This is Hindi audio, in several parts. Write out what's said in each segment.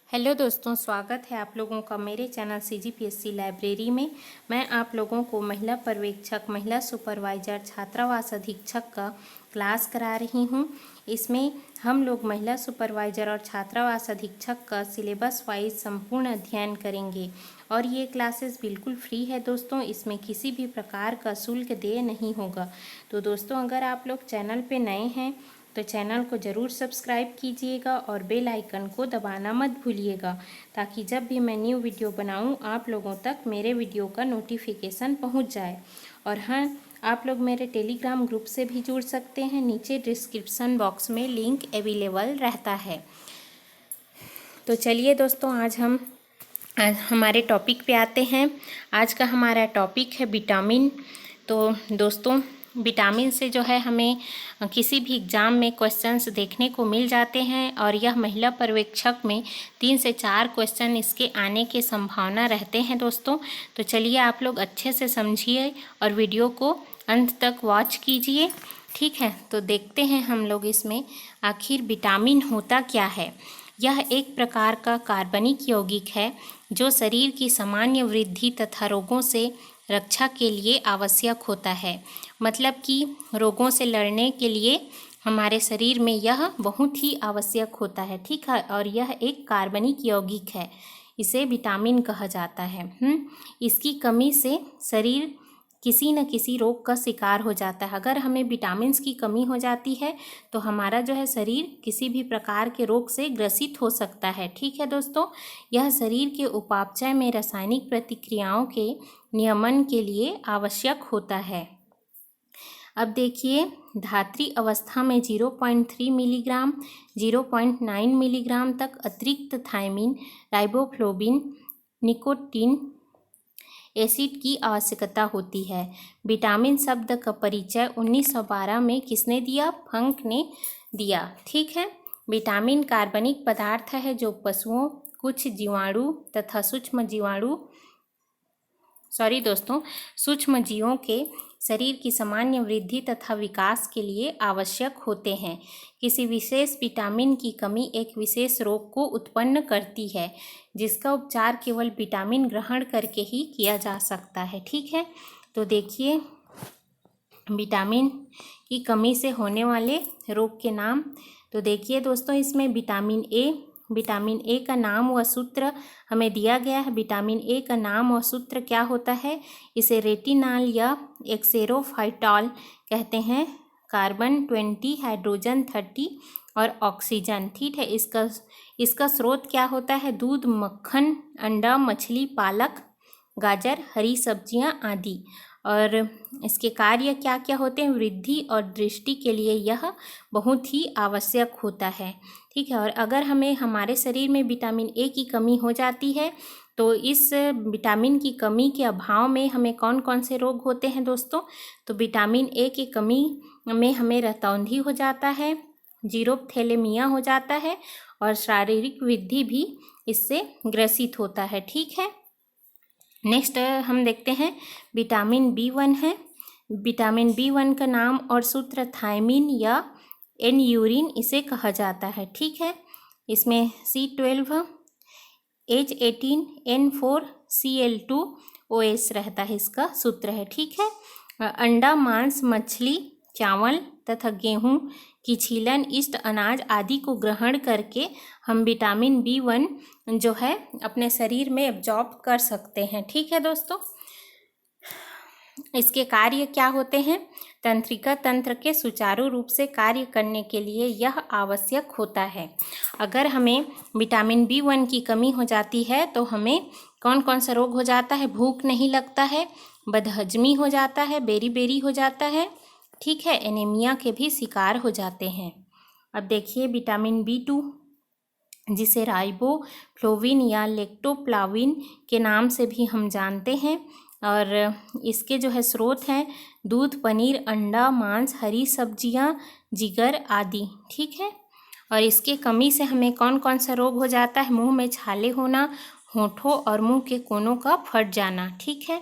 हेलो दोस्तों, स्वागत है आप लोगों का मेरे चैनल CGPSC लाइब्रेरी में। मैं आप लोगों को महिला पर्यवेक्षक, महिला सुपरवाइजर, छात्रावास अधीक्षक का क्लास करा रही हूं। इसमें हम लोग महिला सुपरवाइजर और छात्रावास अधीक्षक का सिलेबस वाइज संपूर्ण अध्ययन करेंगे और ये क्लासेस बिल्कुल फ्री है दोस्तों। इसमें किसी भी प्रकार का शुल्क देय नहीं होगा। तो दोस्तों, अगर आप लोग चैनल पे नए हैं तो चैनल को ज़रूर सब्सक्राइब कीजिएगा और बेल आइकन को दबाना मत भूलिएगा, ताकि जब भी मैं न्यू वीडियो बनाऊं आप लोगों तक मेरे वीडियो का नोटिफिकेशन पहुंच जाए। और हाँ, आप लोग मेरे टेलीग्राम ग्रुप से भी जुड़ सकते हैं। नीचे डिस्क्रिप्शन बॉक्स में लिंक अवेलेबल रहता है। तो चलिए दोस्तों, आज हमारे टॉपिक पे आते हैं। आज का हमारा टॉपिक है विटामिन। तो दोस्तों, विटामिन से जो है हमें किसी भी एग्ज़ाम में क्वेश्चंस देखने को मिल जाते हैं और यह महिला पर्यवेक्षक में 3 से 4 क्वेश्चन इसके आने की संभावना रहते हैं दोस्तों। तो चलिए आप लोग अच्छे से समझिए और वीडियो को अंत तक वॉच कीजिए, ठीक है। तो देखते हैं हम लोग इसमें आखिर विटामिन होता क्या है। यह एक प्रकार का कार्बनिक यौगिक है जो शरीर की सामान्य वृद्धि तथा रोगों से रक्षा के लिए आवश्यक होता है। मतलब कि रोगों से लड़ने के लिए हमारे शरीर में यह बहुत ही आवश्यक होता है, ठीक है। और यह एक कार्बनिक यौगिक है, इसे विटामिन कहा जाता है। इसकी कमी से शरीर किसी न किसी रोग का शिकार हो जाता है। अगर हमें विटामिन्स की कमी हो जाती है तो हमारा जो है शरीर किसी भी प्रकार के रोग से ग्रसित हो सकता है, ठीक है दोस्तों। यह शरीर के उपापचय में रासायनिक प्रतिक्रियाओं के नियमन के लिए आवश्यक होता है। अब देखिए, धात्री अवस्था में 0.3 मिलीग्राम 0.9 मिलीग्राम तक अतिरिक्त थायमिन, राइबोफ्लोविन, निकोटीन एसिड की आवश्यकता होती है। विटामिन शब्द का परिचय 1912 में किसने दिया? फंक ने दिया, ठीक है। विटामिन कार्बनिक पदार्थ है जो पशुओं, कुछ जीवाणु तथा सूक्ष्म जीवों के शरीर की सामान्य वृद्धि तथा विकास के लिए आवश्यक होते हैं। किसी विशेष विटामिन की कमी एक विशेष रोग को उत्पन्न करती है, जिसका उपचार केवल विटामिन ग्रहण करके ही किया जा सकता है, ठीक है। तो देखिए, विटामिन की कमी से होने वाले रोग के नाम। तो देखिए दोस्तों, इसमें विटामिन ए का नाम व सूत्र हमें दिया गया है। विटामिन ए का नाम और सूत्र क्या होता है? इसे रेटिनॉल या एक्सेरोफाइटॉल कहते हैं। कार्बन 20, हाइड्रोजन 30 और ऑक्सीजन, ठीक है। इसका स्रोत क्या होता है? दूध, मक्खन, अंडा, मछली, पालक, गाजर, हरी सब्जियां आदि। और इसके कार्य क्या क्या होते हैं? वृद्धि और दृष्टि के लिए यह बहुत ही आवश्यक होता है, ठीक है। और अगर हमें हमारे शरीर में विटामिन ए की कमी हो जाती है तो इस विटामिन की कमी के अभाव में हमें कौन कौन से रोग होते हैं दोस्तों? तो विटामिन ए की कमी में हमें रतौंधी हो जाता है, जीरोपथैलेमिया हो जाता है और शारीरिक वृद्धि भी इससे ग्रसित होता है, ठीक है। नेक्स्ट हम देखते हैं विटामिन B1 है। विटामिन B1 का नाम और सूत्र थायमिन या एन-यूरिन इसे कहा जाता है, ठीक है। इसमें C12, H18, N4, Cl2OS रहता है, इसका सूत्र है, ठीक है। अंडा, मांस, मछली, चावल तथा गेहूं की छीलन, इष्ट अनाज आदि को ग्रहण करके हम विटामिन B1 जो है अपने शरीर में एब्जॉर्ब कर सकते हैं, ठीक है दोस्तों। इसके कार्य क्या होते हैं? तंत्रिका तंत्र के सुचारू रूप से कार्य करने के लिए यह आवश्यक होता है। अगर हमें विटामिन B1 की कमी हो जाती है तो हमें कौन कौन सा रोग हो जाता है? भूख नहीं लगता है, बदहजमी हो जाता है, बेरी हो जाता है, ठीक है। एनीमिया के भी शिकार हो जाते हैं। अब देखिए विटामिन B2, जिसे राइबोफ्लोविन या लेक्टोप्लाविन के नाम से भी हम जानते हैं। और इसके जो है स्रोत हैं दूध, पनीर, अंडा, मांस, हरी सब्जियां, जिगर आदि, ठीक है। और इसके कमी से हमें कौन कौन सा रोग हो जाता है? मुंह में छाले होना, होठों और मुंह के कोनों का फट जाना, ठीक है।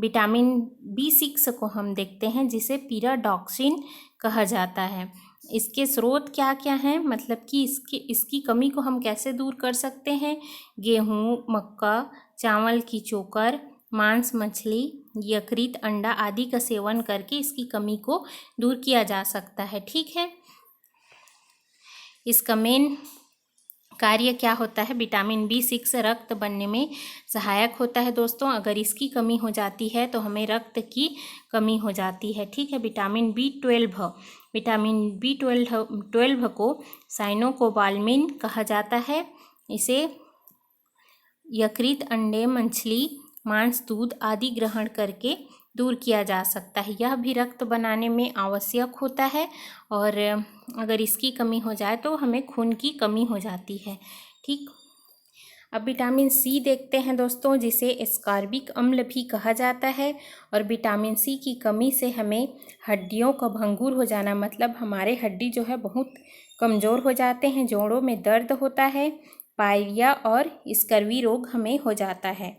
विटामिन B6 को हम देखते हैं, जिसे पीराडॉक्सिन कहा जाता है। इसके स्रोत क्या क्या हैं, मतलब कि इसकी कमी को हम कैसे दूर कर सकते हैं। गेहूँ, मक्का, चावल की चोकर, मांस, मछली, यकृत, अंडा आदि का सेवन करके इसकी कमी को दूर किया जा सकता है। ठीक है, इसका मेन कार्य क्या होता है, विटामिन B6 रक्त बनने में सहायक होता है दोस्तों। अगर इसकी कमी हो जाती है तो हमें रक्त की कमी हो जाती है। ठीक है, विटामिन B12 को साइनोकोबालामिन कहा जाता है। इसे यकृत, अंडे, मछली, मांस, दूध आदि ग्रहण करके दूर किया जा सकता है। यह भी रक्त बनाने में आवश्यक होता है और अगर इसकी कमी हो जाए तो हमें खून की कमी हो जाती है। ठीक, अब विटामिन C देखते हैं दोस्तों, जिसे एस्कॉर्बिक अम्ल भी कहा जाता है। और विटामिन C की कमी से हमें हड्डियों का भंगुर हो जाना, मतलब हमारे हड्डी जो है बहुत कमज़ोर हो जाते हैं, जोड़ों में दर्द होता है, पायरिया और स्कर्वी रोग हमें हो जाता है।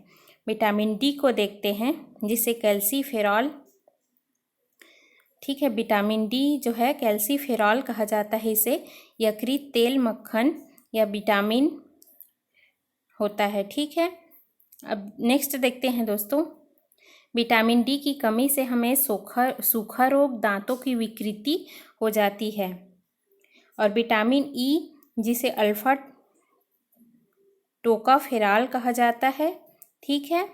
विटामिन D को देखते हैं, जिसे कैल्सीफेरॉल, ठीक है, विटामिन D जो है कैल्सीफेरॉल कहा जाता है। इसे यकृत, तेल, मक्खन या विटामिन होता है। ठीक है, अब नेक्स्ट देखते हैं दोस्तों, विटामिन D की कमी से हमें सूखा रोग, दांतों की विकृति हो जाती है। और विटामिन E, जिसे अल्फा टोकाफेरॉल कहा जाता है, ठीक है,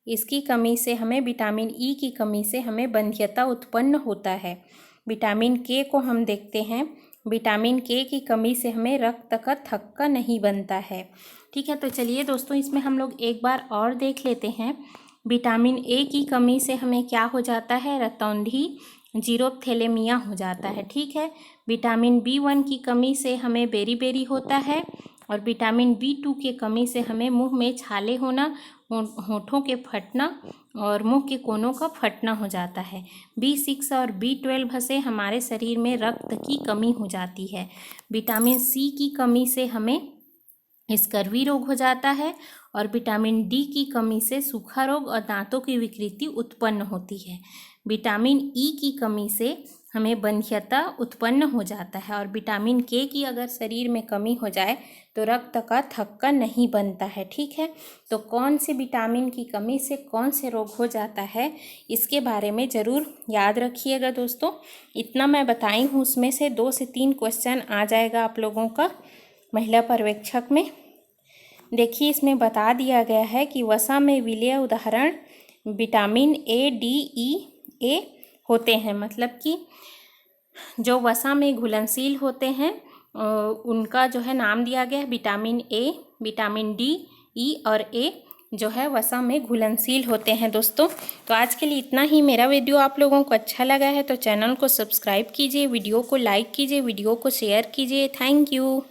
इसकी कमी से हमें, विटामिन E की कमी से हमें बंध्यता उत्पन्न होता है। विटामिन K को हम देखते हैं, विटामिन K की कमी से हमें रक्त का थक्का नहीं बनता है। ठीक है, तो चलिए दोस्तों, इसमें हम लोग एक बार और देख लेते हैं। विटामिन A की कमी से हमें क्या हो जाता है, रतौंधी, जीरोथैलेमिया हो जाता है। ठीक है, विटामिन B1 की कमी से हमें बेरी होता है। और विटामिन B2 की कमी से हमें मुंह में छाले होना, होठों के फटना और मुंह के कोनों का फटना हो जाता है। B6 और B12 से हमारे शरीर में रक्त की कमी हो जाती है। विटामिन C की कमी से हमें स्कर्वी रोग हो जाता है। और विटामिन D की कमी से सूखा रोग और दांतों की विकृति उत्पन्न होती है। विटामिन E की कमी से हमें बंध्यता उत्पन्न हो जाता है। और विटामिन K की अगर शरीर में कमी हो जाए तो रक्त का थक्का नहीं बनता है। ठीक है, तो कौन से विटामिन की कमी से कौन से रोग हो जाता है, इसके बारे में ज़रूर याद रखिएगा दोस्तों। इतना मैं बताई हूँ, उसमें से 2 से 3 क्वेश्चन आ जाएगा आप लोगों का महिला पर्यवेक्षक में। देखिए, इसमें बता दिया गया है कि वसा में विलेय उदाहरण vitamin A, D, E, A होते हैं, मतलब कि जो वसा में घुलनशील होते हैं उनका जो है नाम दिया गया है vitamin A, vitamin D, E और A जो है वसा में घुलनशील होते हैं दोस्तों। तो आज के लिए इतना ही। मेरा वीडियो आप लोगों को अच्छा लगा है तो चैनल को सब्सक्राइब कीजिए, वीडियो को लाइक कीजिए, वीडियो को शेयर कीजिए। Thank you.